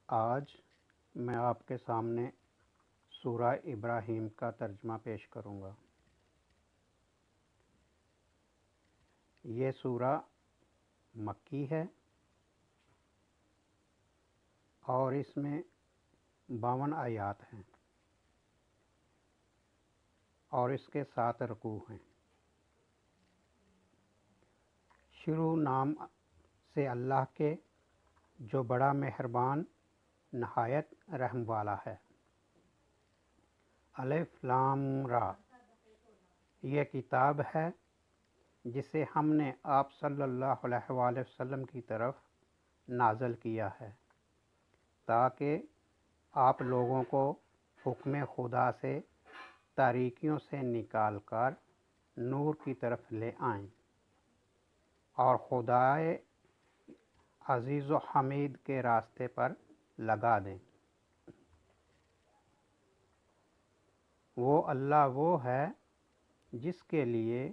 آج میں آپ کے سامنے سورہ ابراہیم کا ترجمہ پیش کروں گا۔ یہ سورہ مکی ہے اور اس میں 52 آیات ہیں اور اس کے 7 رکوع ہیں۔ شروع نام سے اللہ کے جو بڑا مہربان نہایت رحم والا ہے۔ الف لام را، یہ کتاب ہے جسے ہم نے آپ صلی اللہ علیہ وآلہ وسلم کی طرف نازل کیا ہے تاکہ آپ لوگوں کو حکم خدا سے تاریکیوں سے نکال کر نور کی طرف لے آئیں اور خدائے عزیز و حمید کے راستے پر لگا دیں۔ وہ اللہ وہ ہے جس کے لیے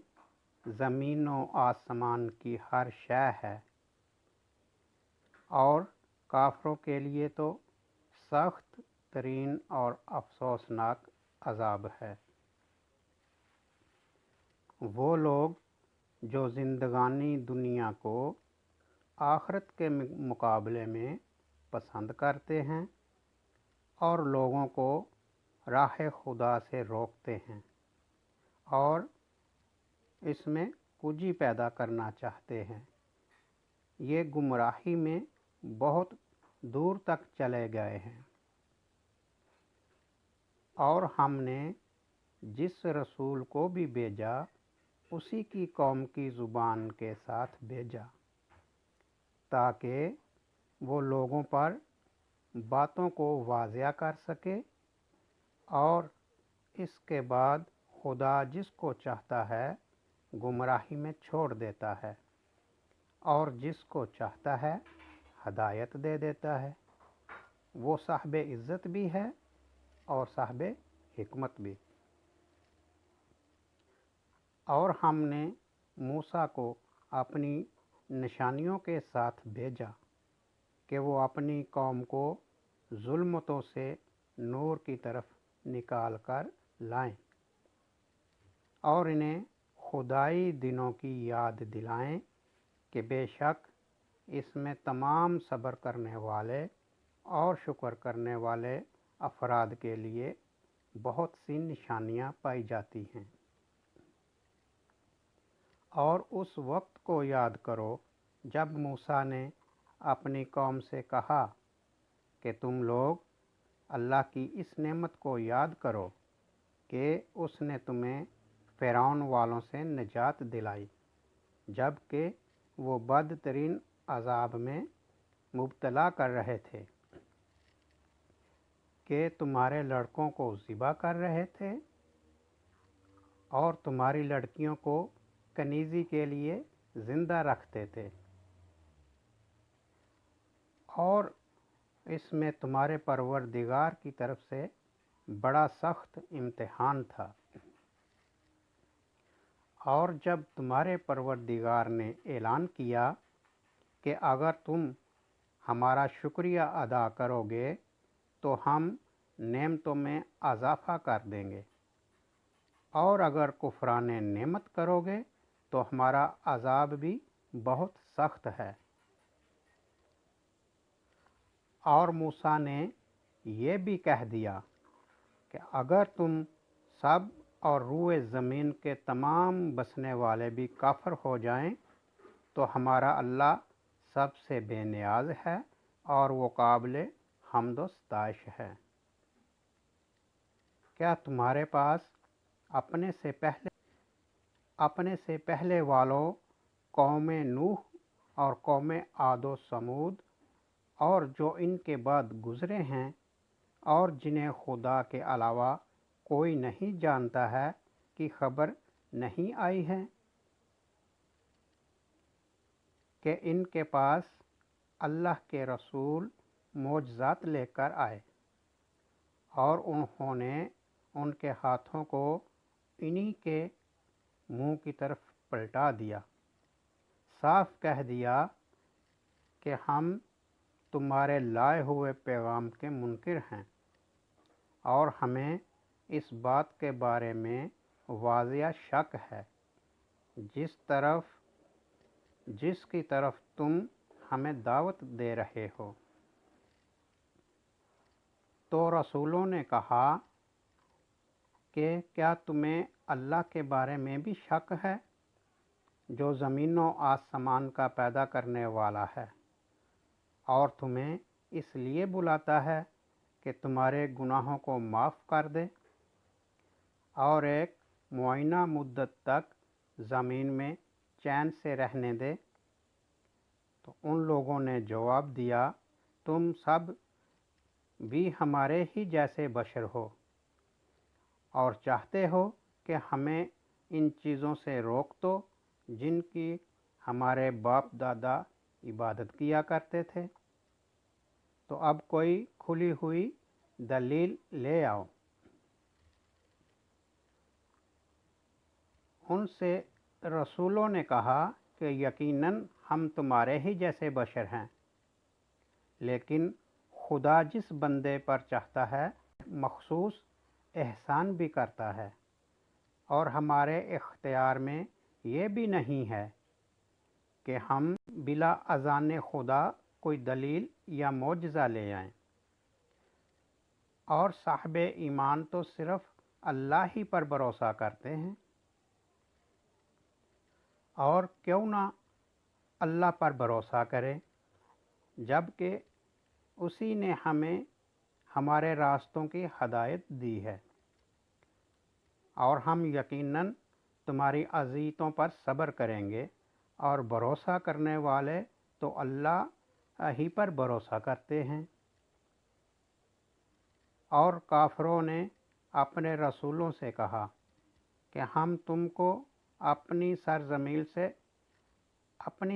زمین و آسمان کی ہر شے ہے، اور کافروں کے لیے تو سخت ترین اور افسوسناک عذاب ہے۔ وہ لوگ جو زندگانی دنیا کو آخرت کے مقابلے میں پسند کرتے ہیں اور لوگوں کو راہ خدا سے روکتے ہیں اور اس میں کجی پیدا کرنا چاہتے ہیں، یہ گمراہی میں بہت دور تک چلے گئے ہیں۔ اور ہم نے جس رسول کو بھی بھیجا اسی کی قوم کی زبان کے ساتھ بھیجا تاکہ وہ لوگوں پر باتوں کو واضح کر سکے، اور اس کے بعد خدا جس کو چاہتا ہے گمراہی میں چھوڑ دیتا ہے اور جس کو چاہتا ہے ہدایت دے دیتا ہے۔ وہ صاحب عزت بھی ہے اور صاحب حکمت بھی۔ اور ہم نے موسیٰ کو اپنی نشانیوں کے ساتھ بھیجا کہ وہ اپنی قوم کو ظلمتوں سے نور کی طرف نکال کر لائیں اور انہیں خدائی دنوں کی یاد دلائیں کہ بے شک اس میں تمام صبر کرنے والے اور شکر کرنے والے افراد کے لیے بہت سی نشانیاں پائی جاتی ہیں۔ اور اس وقت کو یاد کرو جب موسیٰ نے اپنی قوم سے کہا کہ تم لوگ اللہ کی اس نعمت کو یاد کرو کہ اس نے تمہیں فرعون والوں سے نجات دلائی جب کہ وہ بدترین عذاب میں مبتلا کر رہے تھے، کہ تمہارے لڑکوں کو ذبح کر رہے تھے اور تمہاری لڑکیوں کو کنیزی کے لیے زندہ رکھتے تھے، اور اس میں تمہارے پروردگار کی طرف سے بڑا سخت امتحان تھا۔ اور جب تمہارے پروردگار نے اعلان کیا کہ اگر تم ہمارا شکریہ ادا کرو گے تو ہم نعمتوں میں اضافہ کر دیں گے، اور اگر کفران نعمت کرو گے تو ہمارا عذاب بھی بہت سخت ہے۔ اور موسیٰ نے یہ بھی کہہ دیا کہ اگر تم سب اور روئے زمین کے تمام بسنے والے بھی کافر ہو جائیں تو ہمارا اللہ سب سے بے نیاز ہے اور وہ قابل حمد و ستائش ہے۔ کیا تمہارے پاس اپنے سے پہلے والوں قوم نوح اور قوم عاد و ثمود اور جو ان کے بعد گزرے ہیں اور جنہیں خدا کے علاوہ کوئی نہیں جانتا ہے کی خبر نہیں آئی ہے کہ ان کے پاس اللہ کے رسول معجزات لے کر آئے اور انہوں نے ان کے ہاتھوں کو انہی کے منہ کی طرف پلٹا دیا، صاف کہہ دیا کہ ہم تمہارے لائے ہوئے پیغام کے منکر ہیں، اور ہمیں اس بات کے بارے میں واضح شک ہے جس کی طرف تم ہمیں دعوت دے رہے ہو۔ تو رسولوں نے کہا کہ کیا تمہیں اللہ کے بارے میں بھی شک ہے، جو زمین و آسمان کا پیدا کرنے والا ہے، اور تمہیں اس لیے بلاتا ہے کہ تمہارے گناہوں کو معاف کر دے اور ایک معینہ مدت تک زمین میں چین سے رہنے دے؟ تو ان لوگوں نے جواب دیا، تم سب بھی ہمارے ہی جیسے بشر ہو اور چاہتے ہو کہ ہمیں ان چیزوں سے روک دو جن کی ہمارے باپ دادا عبادت کیا کرتے تھے، تو اب کوئی کھلی ہوئی دلیل لے آؤ۔ ان سے رسولوں نے کہا کہ یقیناً ہم تمہارے ہی جیسے بشر ہیں، لیکن خدا جس بندے پر چاہتا ہے مخصوص احسان بھی کرتا ہے، اور ہمارے اختیار میں یہ بھی نہیں ہے کہ ہم بلا اذان خدا کوئی دلیل یا معجزہ لے آئیں، اور صاحب ایمان تو صرف اللہ ہی پر بھروسہ کرتے ہیں۔ اور کیوں نہ اللہ پر بھروسہ کرے، جب کہ اسی نے ہمیں ہمارے راستوں کی ہدایت دی ہے، اور ہم یقیناً تمہاری اذیتوں پر صبر کریں گے، اور بھروسہ کرنے والے تو اللہ ہی پر بھروسہ کرتے ہیں۔ اور کافروں نے اپنے رسولوں سے کہا کہ ہم تم کو اپنی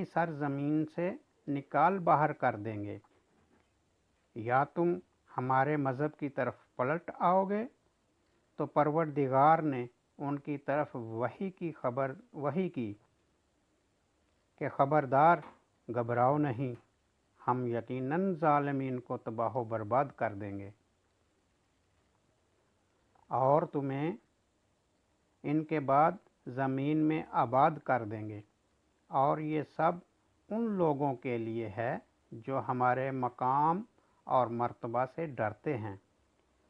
سرزمین سے نکال باہر کر دیں گے، یا تم ہمارے مذہب کی طرف پلٹ آؤ گے۔ تو پروردگار نے ان کی طرف وحی کی کہ خبردار، گھبراؤ نہیں، ہم یقیناً ظالمین کو تباہ و برباد کر دیں گے، اور تمہیں ان کے بعد زمین میں آباد کر دیں گے، اور یہ سب ان لوگوں کے لیے ہے جو ہمارے مقام اور مرتبہ سے ڈرتے ہیں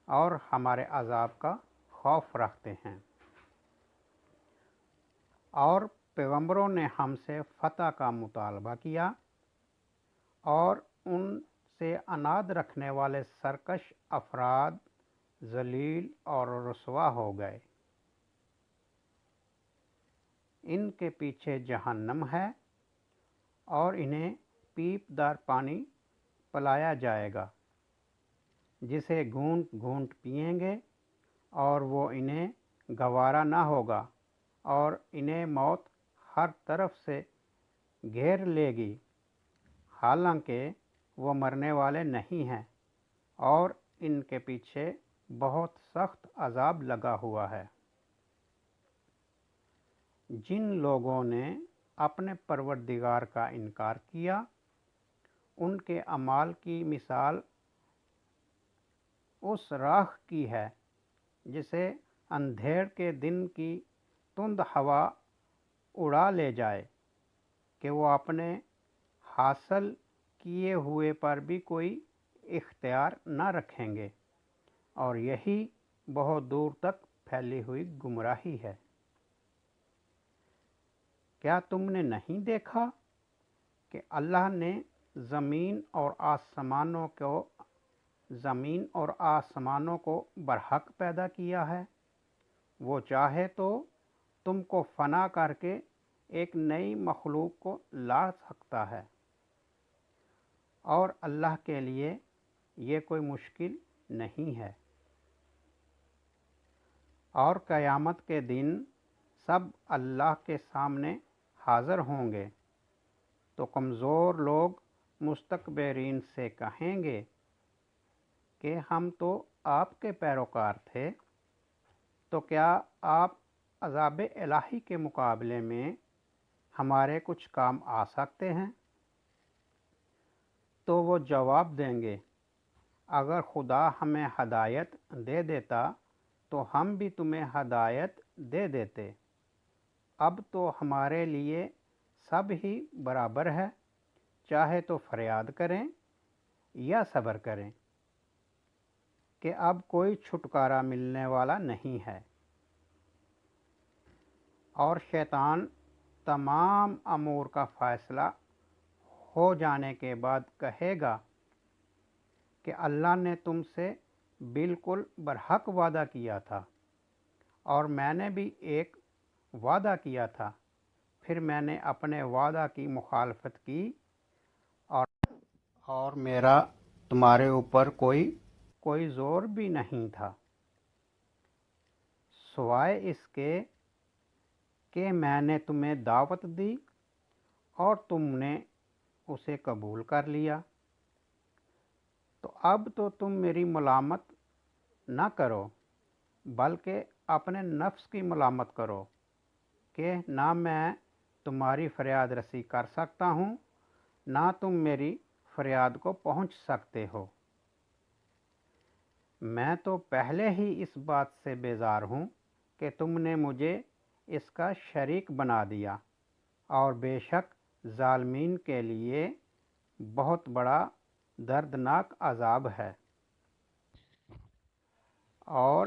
اور ہمارے عذاب کا خوف رکھتے ہیں۔ اور پیغمبروں نے ہم سے فتح کا مطالبہ کیا، اور ان سے عناد رکھنے والے سرکش افراد ذلیل اور رسوا ہو گئے۔ ان کے پیچھے جہنم ہے، اور انہیں پیپ دار پانی پلایا جائے گا جسے گھونٹ گھونٹ پئیں گے، اور وہ انہیں گوارا نہ ہوگا، اور انہیں موت ہر طرف سے گھیر لے گی، حالانکہ وہ مرنے والے نہیں ہیں، اور ان کے پیچھے بہت سخت عذاب لگا ہوا ہے۔ جن لوگوں نے اپنے پروردگار کا انکار کیا، ان کے اعمال کی مثال اس راکھ کی ہے جسے اندھیر کے دن کی تند ہوا اڑا لے جائے، کہ وہ اپنے حاصل کیے ہوئے پر بھی کوئی اختیار نہ رکھیں گے، اور یہی بہت دور تک پھیلی ہوئی گمراہی ہے۔ کیا تم نے نہیں دیکھا کہ اللہ نے زمین اور آسمانوں کو برحق پیدا کیا ہے؟ وہ چاہے تو تم کو فنا کر کے ایک نئی مخلوق کو لا سکتا ہے، اور اللہ کے لیے یہ کوئی مشکل نہیں ہے۔ اور قیامت کے دن سب اللہ کے سامنے حاضر ہوں گے، تو کمزور لوگ مستکبرین سے کہیں گے کہ ہم تو آپ کے پیروکار تھے، تو کیا آپ عذاب الہی کے مقابلے میں ہمارے کچھ کام آ سکتے ہیں؟ تو وہ جواب دیں گے اگر خدا ہمیں ہدایت دے دیتا تو ہم بھی تمہیں ہدایت دے دیتے۔ اب تو ہمارے لیے سب ہی برابر ہے، چاہے تو فریاد کریں یا صبر کریں، کہ اب کوئی چھٹکارا ملنے والا نہیں ہے۔ اور شیطان تمام امور کا فیصلہ ہو جانے کے بعد کہے گا کہ اللہ نے تم سے بالکل برحق وعدہ کیا تھا، اور میں نے بھی ایک وعدہ کیا تھا، پھر میں نے اپنے وعدہ کی مخالفت کی اور میرا تمہارے اوپر کوئی زور بھی نہیں تھا، سوائے اس کے کہ میں نے تمہیں دعوت دی اور تم نے اسے قبول کر لیا۔ تو اب تو تم میری ملامت نہ کرو، بلکہ اپنے نفس کی ملامت کرو کہ نہ میں تمہاری فریاد رسی کر سکتا ہوں، نہ تم میری فریاد کو پہنچ سکتے ہو۔ میں تو پہلے ہی اس بات سے بیزار ہوں کہ تم نے مجھے اس کا شریک بنا دیا، اور بے شک ظالمین کے لیے بہت بڑا دردناک عذاب ہے۔ اور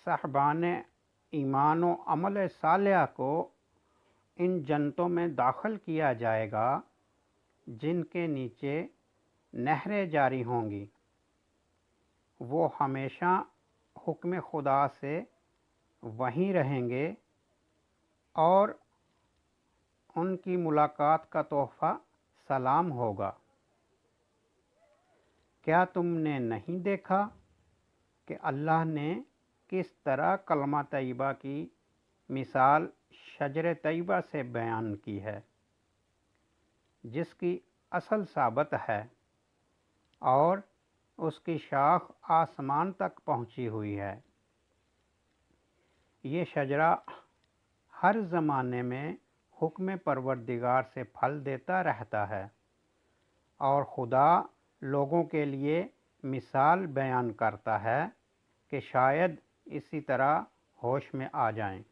صاحبان ایمان و عمل صالحہ کو ان جنتوں میں داخل کیا جائے گا جن کے نیچے نہریں جاری ہوں گی، وہ ہمیشہ حکم خدا سے وہیں رہیں گے، اور ان کی ملاقات کا تحفہ سلام ہوگا۔ کیا تم نے نہیں دیکھا کہ اللہ نے کس طرح کلمہ طیبہ کی مثال شجر طیبہ سے بیان کی ہے، جس کی اصل ثابت ہے اور اس کی شاخ آسمان تک پہنچی ہوئی ہے۔ یہ شجرہ ہر زمانے میں حکم پروردگار سے پھل دیتا رہتا ہے، اور خدا لوگوں کے لیے مثال بیان کرتا ہے کہ شاید اسی طرح ہوش میں آ جائیں۔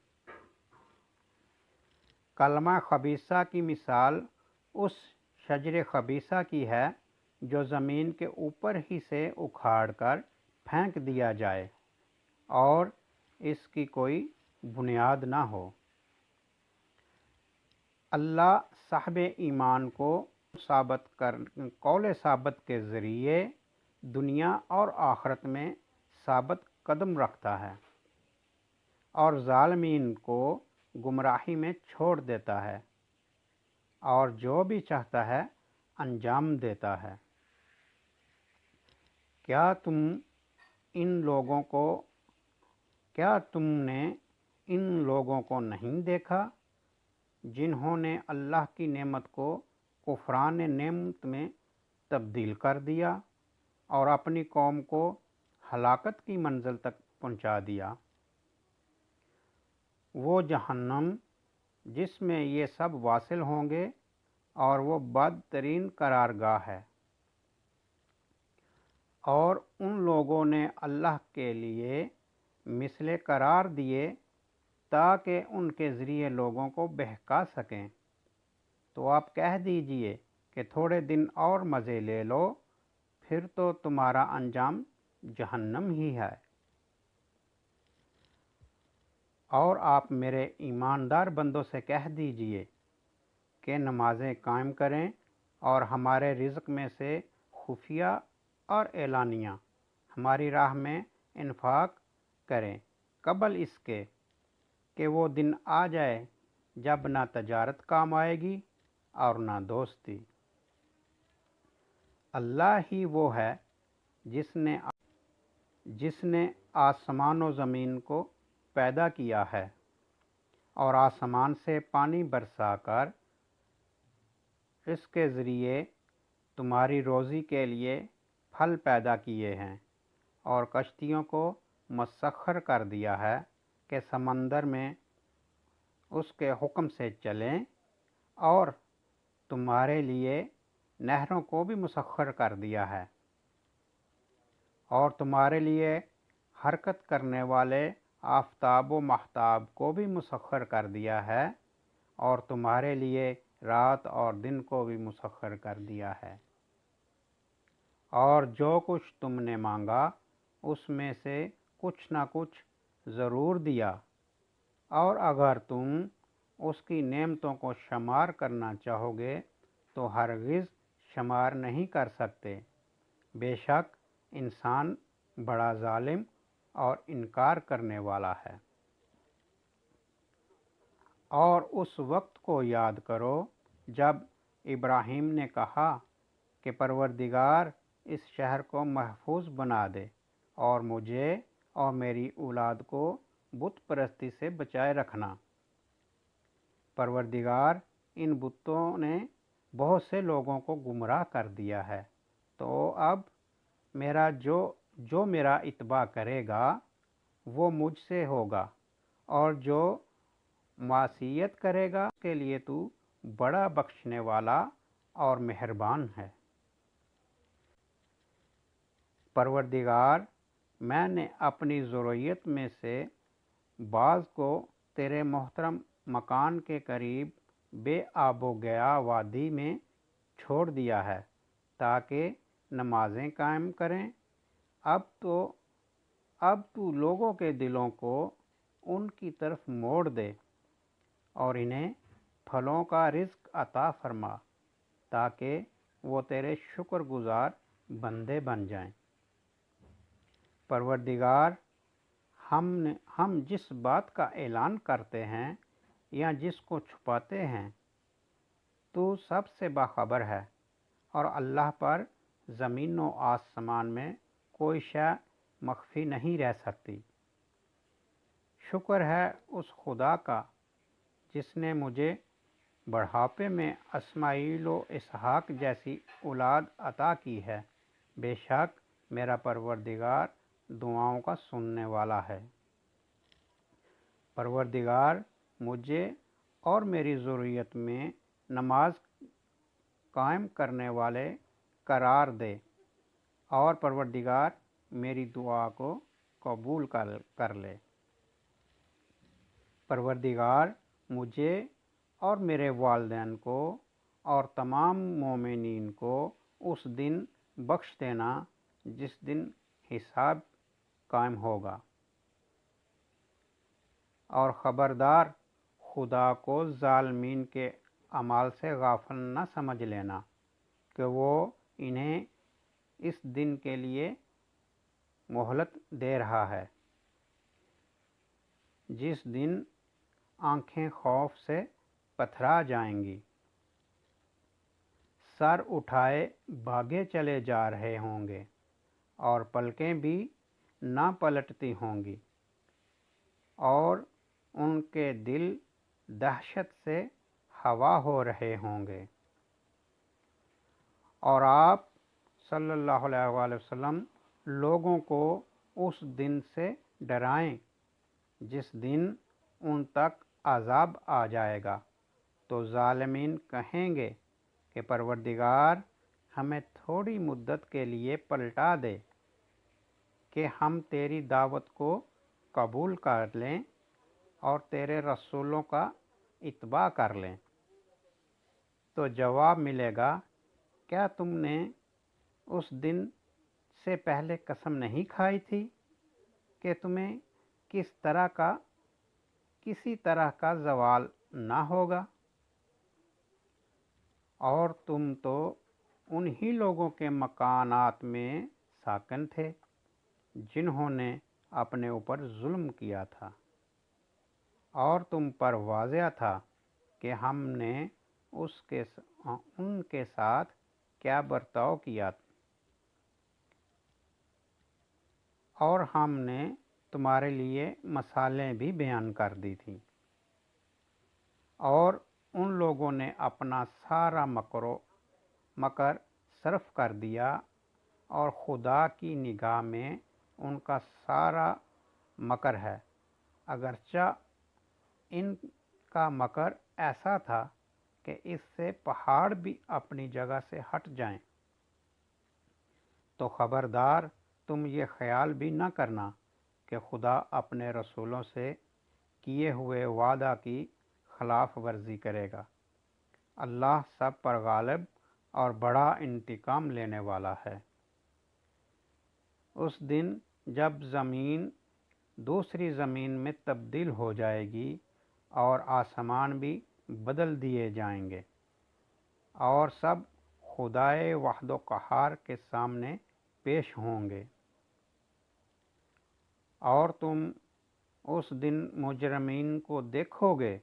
کلمہ خبیثہ کی مثال اس شجر خبیثہ کی ہے جو زمین کے اوپر ہی سے اکھاڑ کر پھینک دیا جائے اور اس کی کوئی بنیاد نہ ہو۔ اللہ صاحب ایمان کو قول ثابت کے ذریعے دنیا اور آخرت میں ثابت قدم رکھتا ہے، اور ظالمین کو گمراہی میں چھوڑ دیتا ہے، اور جو بھی چاہتا ہے انجام دیتا ہے۔ کیا تم نے ان لوگوں کو نہیں دیکھا جنہوں نے اللہ کی نعمت کو کفران نعمت میں تبدیل کر دیا اور اپنی قوم کو ہلاکت کی منزل تک پہنچا دیا؟ وہ جہنم جس میں یہ سب واصل ہوں گے، اور وہ بدترین قرارگاہ ہے۔ اور ان لوگوں نے اللہ کے لیے مثلیں قرار دیے تاکہ ان کے ذریعے لوگوں کو بہکا سکیں۔ تو آپ کہہ دیجئے کہ تھوڑے دن اور مزے لے لو، پھر تو تمہارا انجام جہنم ہی ہے۔ اور آپ میرے ایماندار بندوں سے کہہ دیجئے کہ نمازیں قائم کریں اور ہمارے رزق میں سے خفیہ اور اعلانیہ ہماری راہ میں انفاق کریں، قبل اس کے کہ وہ دن آ جائے جب نہ تجارت کام آئے گی اور نہ دوستی۔ اللہ ہی وہ ہے جس نے آسمان و زمین کو پیدا کیا ہے، اور آسمان سے پانی برسا کر اس کے ذریعے تمہاری روزی کے لیے پھل پیدا کیے ہیں، اور کشتیوں کو مسخر کر دیا ہے کہ سمندر میں اس کے حکم سے چلیں، اور تمہارے لیے نہروں کو بھی مسخر کر دیا ہے، اور تمہارے لیے حرکت کرنے والے آفتاب و ماہتاب کو بھی مسخر کر دیا ہے، اور تمہارے لیے رات اور دن کو بھی مسخر کر دیا ہے، اور جو کچھ تم نے مانگا اس میں سے کچھ نہ کچھ ضرور دیا، اور اگر تم اس کی نعمتوں کو شمار کرنا چاہو گے تو ہرگز شمار نہیں کر سکتے۔ بے شک انسان بڑا ظالم اور انکار کرنے والا ہے۔ اور اس وقت کو یاد کرو جب ابراہیم نے کہا کہ پروردگار اس شہر کو محفوظ بنا دے اور مجھے اور میری اولاد کو بت پرستی سے بچائے رکھنا۔ پروردگار ان بتوں نے بہت سے لوگوں کو گمراہ کر دیا ہے، تو اب میرا جو میرا اتباع کرے گا وہ مجھ سے ہوگا، اور جو معصیت کرے گا اس کے لیے تو بڑا بخشنے والا اور مہربان ہے۔ پروردگار، میں نے اپنی ذریت میں سے بعض کو تیرے محترم مکان کے قریب بے آب و گیا وادی میں چھوڑ دیا ہے تاکہ نمازیں قائم کریں۔ اب تو لوگوں کے دلوں کو ان کی طرف موڑ دے اور انہیں پھلوں کا رزق عطا فرما تاکہ وہ تیرے شکر گزار بندے بن جائیں۔ پروردگار، ہم جس بات کا اعلان کرتے ہیں یا جس کو چھپاتے ہیں تو سب سے باخبر ہے، اور اللہ پر زمین و آسمان میں کوئی شے مخفی نہیں رہ سکتی۔ شکر ہے اس خدا کا جس نے مجھے بڑھاپے میں اسماعیل و اسحاق جیسی اولاد عطا کی ہے۔ بے شک میرا پروردگار دعاؤں کا سننے والا ہے۔ پروردگار، مجھے اور میری ذریت میں نماز قائم کرنے والے قرار دے، اور پروردگار میری دعا کو قبول کر لے۔ پروردگار، مجھے اور میرے والدین کو اور تمام مومنین کو اس دن بخش دینا جس دن حساب قائم ہوگا، اور خبردار خدا کو ظالمین کے اعمال سے غافل نہ سمجھ لینا کہ وہ انہیں اس دن کے لیے مہلت دے رہا ہے جس دن آنکھیں خوف سے پتھرا جائیں گی، سر اٹھائے بھاگے چلے جا رہے ہوں گے، اور پلکیں بھی نہ پلٹتی ہوں گی، اور ان کے دل دہشت سے ہوا ہو رہے ہوں گے۔ اور آپ صلی اللہ علیہ وآلہ وسلم لوگوں کو اس دن سے ڈرائیں جس دن ان تک عذاب آ جائے گا، تو ظالمین کہیں گے کہ پروردگار ہمیں تھوڑی مدت کے لیے پلٹا دے کہ ہم تیری دعوت کو قبول کر لیں اور تیرے رسولوں کا اتباع کر لیں۔ تو جواب ملے گا، کیا تم نے اس دن سے پہلے قسم نہیں کھائی تھی کہ تمہیں کسی طرح کا زوال نہ ہوگا؟ اور تم تو انہی لوگوں کے مکانات میں ساکن تھے جنہوں نے اپنے اوپر ظلم کیا تھا، اور تم پر واضح تھا کہ ہم نے ان کے ساتھ کیا برتاؤ کیا، اور ہم نے تمہارے لیے مثالیں بھی بیان کر دی تھیں، اور ان لوگوں نے اپنا سارا مکر صرف کر دیا، اور خدا کی نگاہ میں ان کا سارا مکر ہے، اگرچہ ان کا مکر ایسا تھا کہ اس سے پہاڑ بھی اپنی جگہ سے ہٹ جائیں۔ تو خبردار تم یہ خیال بھی نہ کرنا کہ خدا اپنے رسولوں سے کیے ہوئے وعدہ کی خلاف ورزی کرے گا۔ اللہ سب پر غالب اور بڑا انتقام لینے والا ہے۔ اس دن جب زمین دوسری زمین میں تبدیل ہو جائے گی اور آسمان بھی بدل دیے جائیں گے اور سب خدائے وحد و قہار کے سامنے پیش ہوں گے، اور تم اس دن مجرمین کو دیکھو گے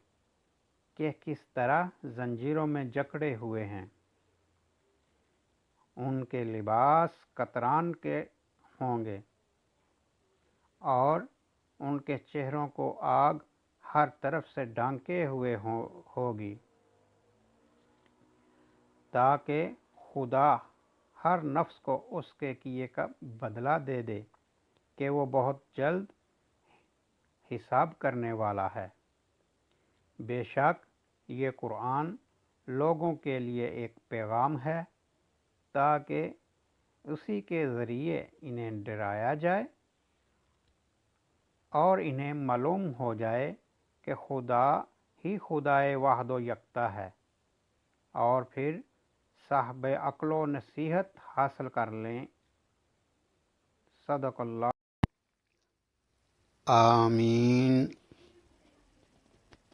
کہ کس طرح زنجیروں میں جکڑے ہوئے ہیں۔ ان کے لباس قطران کے ہوں گے اور ان کے چہروں کو آگ ہر طرف سے ڈھانکے ہوئے ہوگی، تاکہ خدا ہر نفس کو اس کے کیے کا بدلہ دے دے کہ وہ بہت جلد حساب کرنے والا ہے۔ بے شک یہ قرآن لوگوں کے لیے ایک پیغام ہے تاکہ اسی کے ذریعے انہیں ڈرایا جائے اور انہیں معلوم ہو جائے کہ خدا ہی خدائے واحد و یکتا ہے، اور پھر صاحب عقل و نصیحت حاصل کر لیں۔ صدق اللہ۔ آمین۔